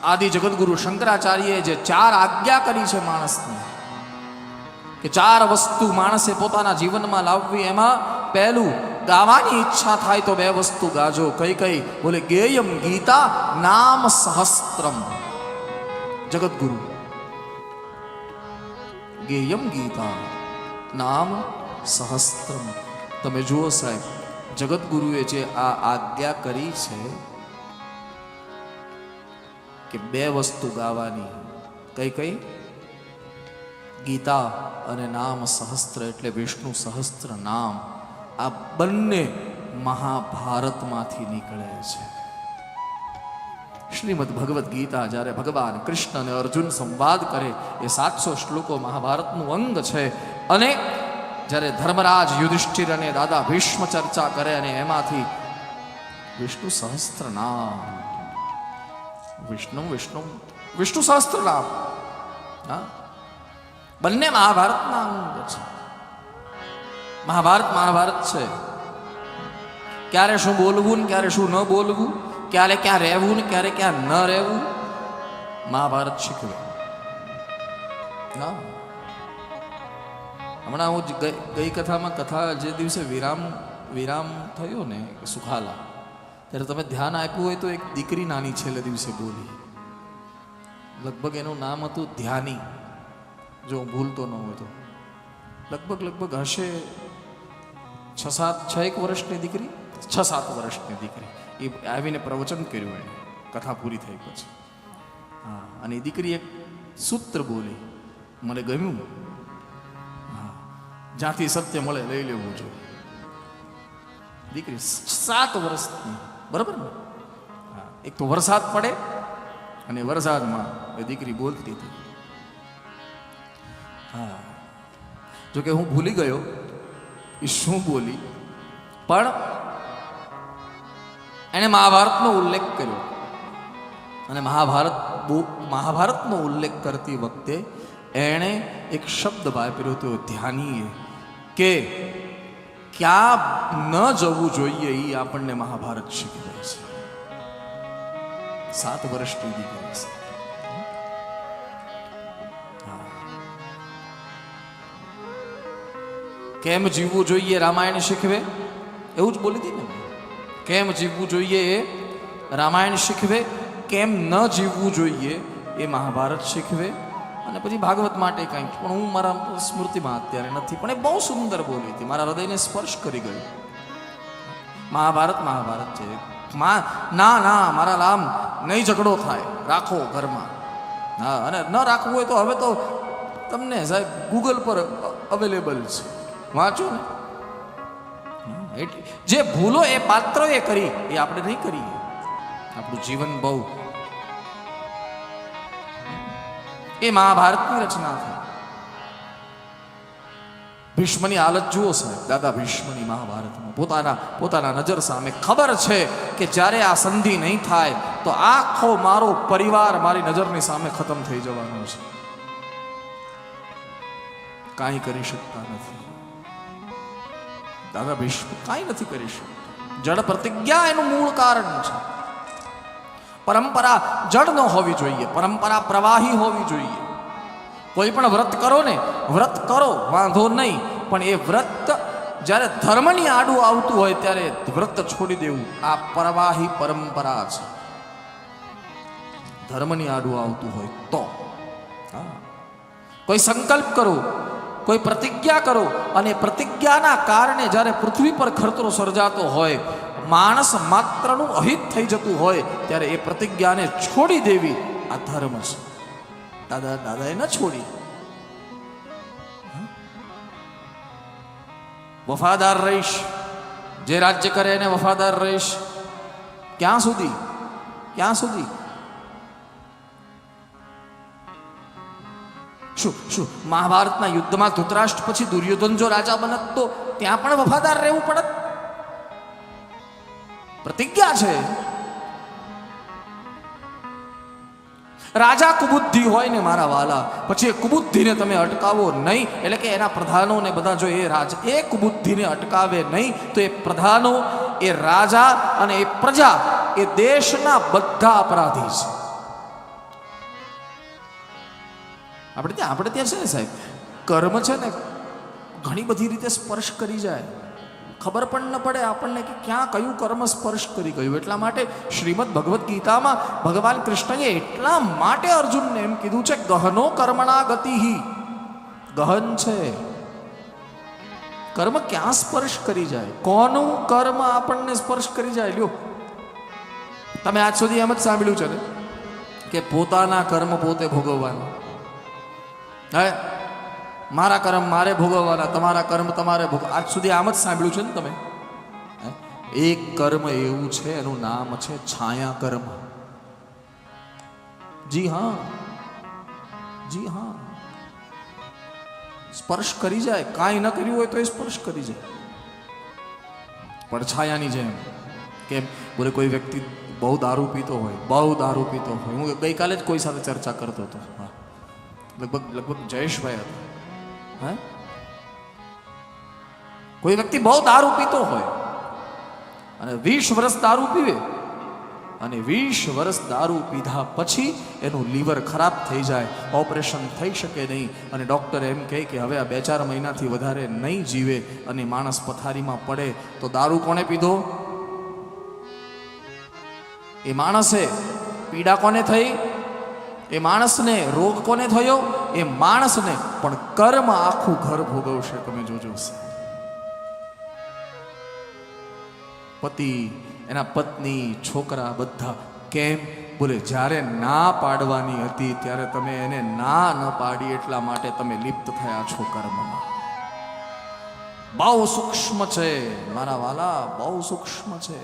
આદિ જગતગુરુ શંકરાચાર્યએ જે 4 આજ્ઞા કરી છે માણસને, કે 4 વસ્તુ માણસે પોતાના જીવનમાં લાવવી, એમાં પહેલું, ગાવાની ઈચ્છા થાય તો 2 વસ્તુ ગાજો. કઈ કઈ? બોલે ગેયમ ગીતા નામ સહસ્ત્રમ. જગતગુરુ ગેયમ ગીતા નામ સહસ્ત્રમ. તમે જુઓ સાહેબ, જગતગુરુએ જે આ આજ્ઞા કરી છે કે 2 વસ્તુ ગાવાની. કઈ કઈ? ગીતા અને નામ સહસ્ત્ર, એટલે વિષ્ણુ સહસ્ત્ર નામ. આ બંને મહાભારતમાંથી નીકળે છે. શ્રીમદ ભગવદ્ ગીતા જ્યારે ભગવાન કૃષ્ણ અને અર્જુન સંવાદ કરે, એ 700 શ્લોકો મહાભારતનું અંગ છે. અને જ્યારે ધર્મરાજ યુધિષ્ઠિર અને દાદા ભીષ્મ ચર્ચા કરે, અને એમાંથી વિષ્ણુ સહસ્ત્ર નામ, વિષ્ણુ સહસ્ત્ર નામ, હા, બંને મહાભારતના અંગ છે. મહાભારત છે. ક્યારે શું બોલવું ને ક્યારે શું ન બોલવું, ક્યારે ક્યાં રહેવું ને ક્યારે ક્યાં ન રહેવું, મહાભારત શીખવે. હમણાં હું ગઈ કથામાં, કથા જે દિવસે વિરામ થયો ને સુખાલા, ત્યારે તમે ધ્યાન આપ્યું હોય તો એક દીકરી નાની છેલ્લે દિવસે બોલી. લગભગ એનું નામ હતું ધ્યાની, જો હું ભૂલતો ન હોય તો. લગભગ હશે 6-1 વર્ષની દીકરી, 6-7 વર્ષની દીકરી. એ આવીને પ્રવચન કર્યું, એને કથા પૂરી થઈ પછી. હા, અને એ દીકરી એક સૂત્ર બોલી, મને ગમ્યું. હા, જ્યાંથી સત્ય મળે લઈ લેવું જોઈએ. દીકરી 7 વર્ષની, બરાબર ને? હા, એક તો વરસાદ પડે અને વરસાદમાં એ દીકરી બોલતી હતી. હા, જોકે હું ભૂલી ગયો એ શું બોલી, પણ એણે મહાભારતનો ઉલ્લેખ કર્યો. અને મહાભારતનો ઉલ્લેખ કરતી વખતે એણે એક શબ્દ વાપર્યો હતો ધ્યાનીએ, કે ક્યાં ન જવું જોઈએ એ આપણને મહાભારત શીખવે છે. 7 વર્ષની દીકરી છે. કેમ જીવવું જોઈએ રામાયણ શીખવે, એવું જ બોલી હતી ને. કેમ જીવવું જોઈએ એ રામાયણ શીખવે, કેમ ન જીવવું જોઈએ એ મહાભારત શીખવે. અને પછી ભાગવત માટે કંઈક, પણ હું મારા સ્મૃતિમાં અત્યારે નથી, પણ એ બહુ સુંદર બોલી હતી, મારા હૃદયને સ્પર્શ કરી ગયું. મહાભારત છે. ના મારા લામ નહીં ઝઘડો થાય, રાખો ઘરમાં. હા, અને ન રાખવું હોય તો હવે તો તમને સાહેબ ગૂગલ પર અવેલેબલ છે, વાંચો ને. જે ભૂલો એ પાત્રોએ કરી એ આપણે નહીં કરીએ. આપણું જીવન બહુ, એ મહાભારતની રચના થઈ. ભીષ્મની હાલત જુઓ સાહેબ, દાદા ભીષ્મની મહાભારતમાં પોતાના નજર સામે ખબર છે કે જ્યારે આ સંધિ નહીં થાય તો આખો મારો પરિવાર મારી નજરની સામે ખતમ થઈ જવાનો છે. કાંઈ કરી શકતા નથી દાદા ભીષ્મ, કાંઈ નથી કરી શકતા. જડ પ્રતિજ્ઞા એનું મૂળ કારણ છે. પરંપરા જડ ન હોવી જોઈએ, પરંપરા પ્રવાહી હોવી જોઈએ. કોઈ પણ વ્રત કરો ને, વ્રત કરો વાંધો નહીં, પણ એ વ્રત જ્યારે ધર્મની આડું આવતું હોય ત્યારે વ્રત છોડી દેવું, આ પ્રવાહી પરંપરા છે. ધર્મની આડું આવતું હોય તો કોઈ સંકલ્પ કરો, કોઈ પ્રતિજ્ઞા કરો, અને પ્રતિજ્ઞાના કારણે જ્યારે પૃથ્વી પર ખતરો સર્જાતો હોય, માણસ માત્રનું અહિત થઈ જતું હોય, ત્યારે એ પ્રતિજ્ઞાને છોડી દેવી આ ધર્મ છે. દાદાએ ન છોડી. વફાદાર રહીશ, જે રાજ્ય કરે એને વફાદાર રહીશ. ક્યાં સુધી? શું મહાભારતના યુદ્ધમાં ધૃતરાષ્ટ્ર પછી દુર્યોધન જો રાજા બનત તો ત્યાં પણ વફાદાર રહેવું પડત? પ્રતિજ્ઞા છે. રાજા કુબુદ્ધિ હોય ને મારા વાલા, પછી એ કુબુદ્ધિને તમે અટકાવો નહીં, એટલે કે એના પ્રધાનોને બધા જો એ કુબુદ્ધિને અટકાવે નહીં તો એ પ્રધાનો, એ રાજા અને એ પ્રજા, એ દેશના બધા અપરાધી છે. આપણે ત્યાં છે ને સાહેબ, કર્મ છે ને ઘણી બધી રીતે સ્પર્શ કરી જાય, ખબર પણ ન પડે આપણને કે ક્યાં કયું કર્મ સ્પર્શ કરી ગયું. એટલા માટે શ્રીમદ ભગવદ્ ગીતામાં ભગવાન કૃષ્ણએ એટલા માટે અર્જુનને એમ કીધું છે, ગહનો કર્મણા ગતિ. ગહન છે કર્મ, ક્યાં સ્પર્શ કરી જાય, કોનું કર્મ આપણને સ્પર્શ કરી જાય. લ્યો, તમે આજ સુધી એમ જ સાંભળ્યું છે ને કે પોતાના કર્મ પોતે ભોગવવાના. હે, મારા કર્મ મારે ભોગવવાના, તમારા કર્મ તમારે ભોગવ. આજ સુધી આમ જ સાંભળ્યું છે ને તમે. એક કર્મ એવું છે, એનું નામ છે છાયા કર્મ. જી હા, જી હા, સ્પર્શ કરી જાય. કાંઈ ન કર્યું હોય તો એ સ્પર્શ કરી જાય, પડછાયાની જેમ. કેમ બોલે, કોઈ વ્યક્તિ બહુ દારૂ પીતો હોય, બહુ દારૂ પીતો હોય. હું ગઈકાલે જ કોઈ સાથે ચર્ચા કરતો હતો, લગભગ જયેશભાઈ હતા. હા, કોઈ વ્યક્તિ બહુ દારૂ પીતો હોય અને 20 વર્ષ દારૂ પીવે, અને 20 વર્ષ દારૂ પીધા પછી એનું લીવર ખરાબ થઈ જાય, ઓપરેશન થઈ શકે નહીં, અને ડૉક્ટર એમ કહે કે હવે આ 2-4 મહિનાથી વધારે નહીં જીવે, અને માણસ પથારીમાં પડે, તો દારૂ કોણે પીધો? એ માણસે. પીડા કોને થઈ? એ માણસને. રોગ કોને થયો? એ માણસને. પણ કર્મ આખું ઘર ભોગવશે, તમે જોજો. પતિ, એના પત્ની, છોકરા, બધા. કેમ બોલે, જ્યારે ના પાડવાની હતી ત્યારે તમે એને ના ન પાડી, એટલા માટે તમે લિપ્ત થયા છો કર્મમાં. બહુ સૂક્ષ્મ છે મારા વાલા, બહુ સૂક્ષ્મ છે.